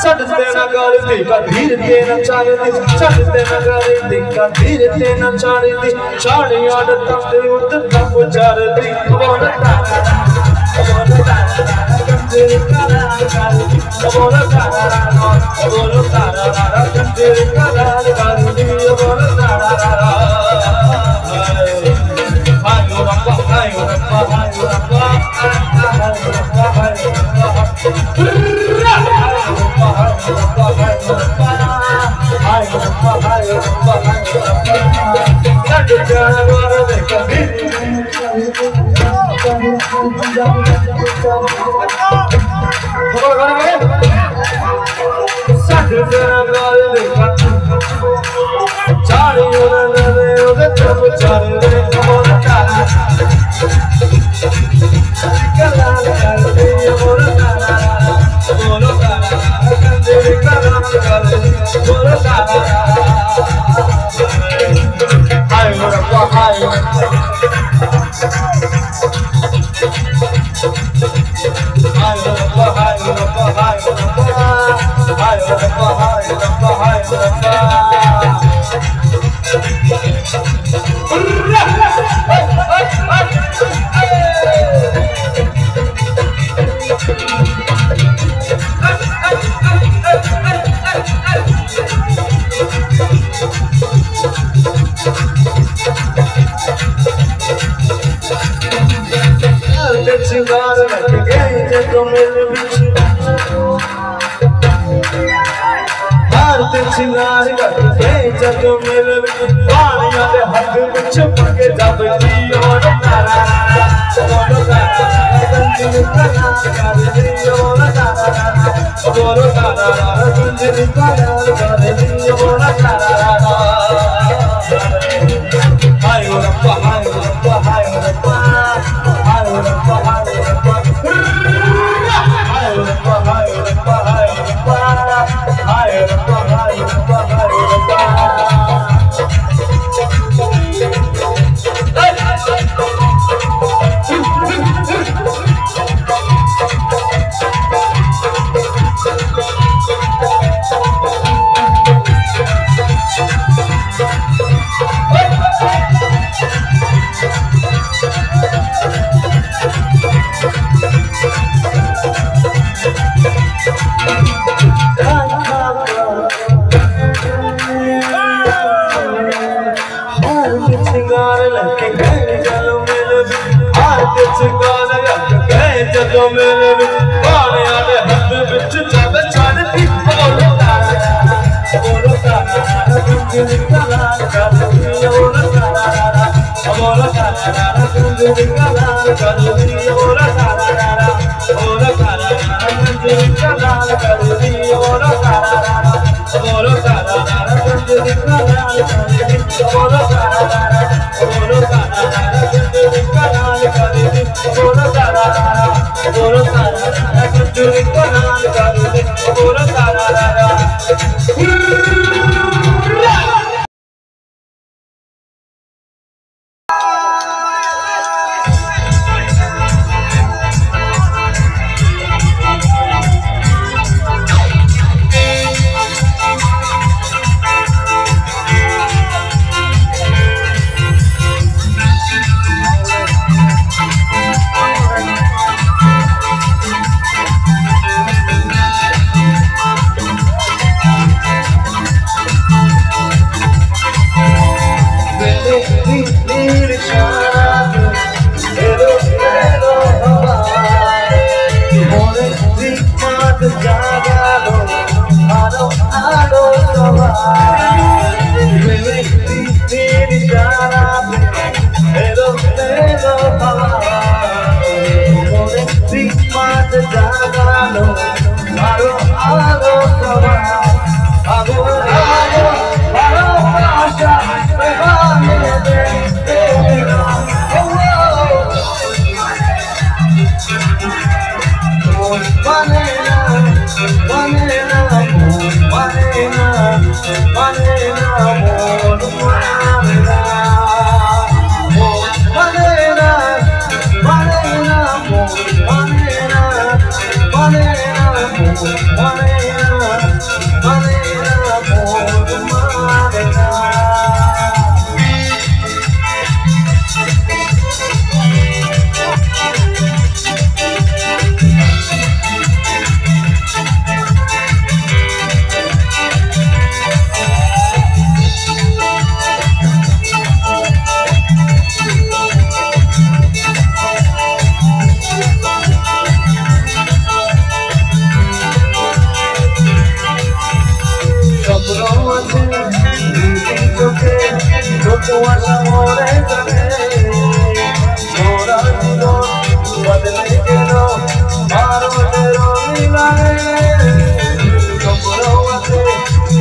चढ़ते न गलती कधीरते न चढ़ती चढ़ते न गलती कधीरते न चढ़ती साड़ी आड़ तंदे उत तब चढ़ती बोल तारा बोल तारा कंदे करार करती बोल तारा कंदे करार करती बोल तारा हायो रब्बा हायो रब्बा हायो रब्बा सिंगार करके जब मेरे पानिया दे हक विच पके जब जी और तारा बोलो तारा गंजन करार कर दी और तारा बोलो तारा गंजन करार कर दी और तारा हाय रब्बा हाय रब्बा हाय रब्बा हाय रब्बा हाय रब्बा हाय रब्बा हाय रब्बा हाय रब्बा हाय रब्बा हाय रब्बा हाय रब्बा जदों मेरे पानिया दे हक विच जब चढ़ती बोलो तारा गंजन करार कर दी और तारा बोलो तारा गंजन करार कर दी और तारा गंजन करार कर दी और तारा बोलो तारा गंजन करार कर दी और तारा बोलो तारा गंजन करार कर दी और तारा बोलो तारा गंजन करार कर दी और तारा One आशा मोरे चले मोरा दिलो बदले के लो मारो तेरो मिलाए कपड़ों से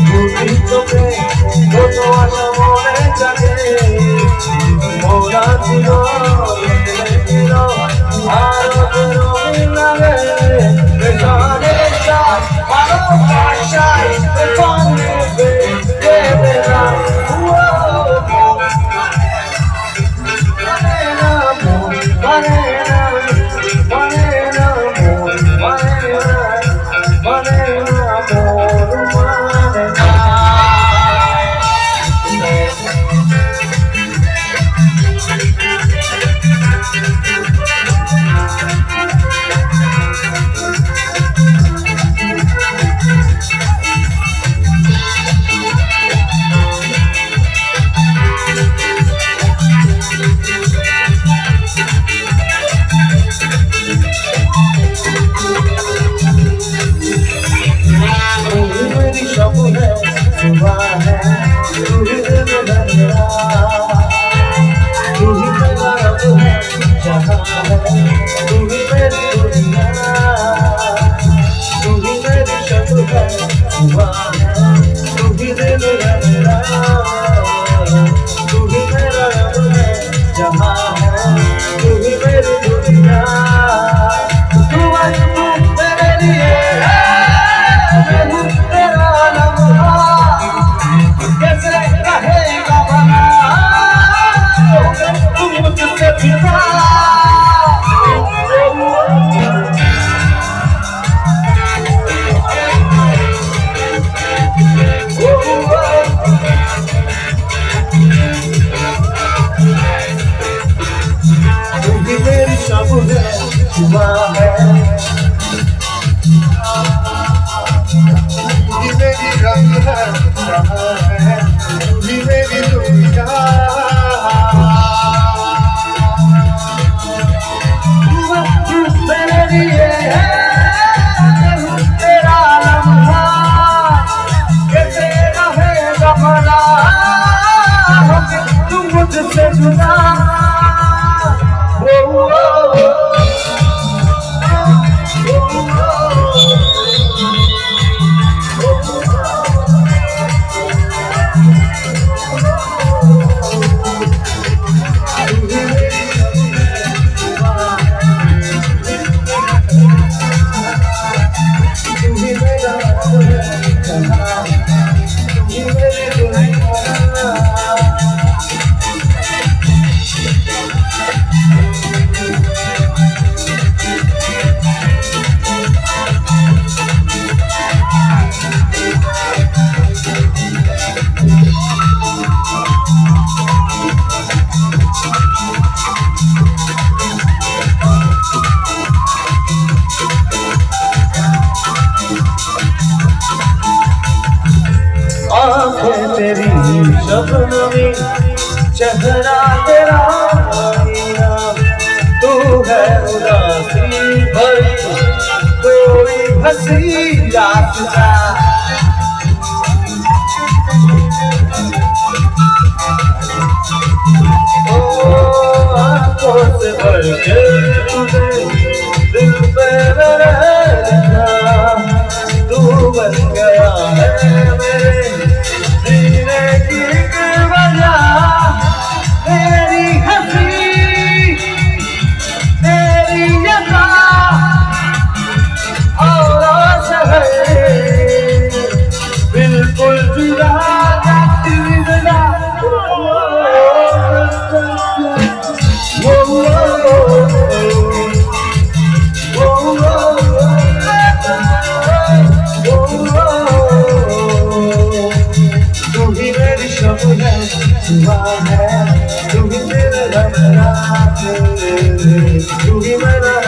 टूटी चुके तो आशा मोरे चले मोरा दिलो बदले के लो मारो तेरो मिलाए बेचारे साथ मारो काशाई बेचारे बेबेरा तेरी सपनों में चेहरा तेरा तू है उदासी भरी कोई हंसी रास्ता ओ आंखों से भर के तुझे दिल पे रहना तू बन गया है मेरे तू ही मेरा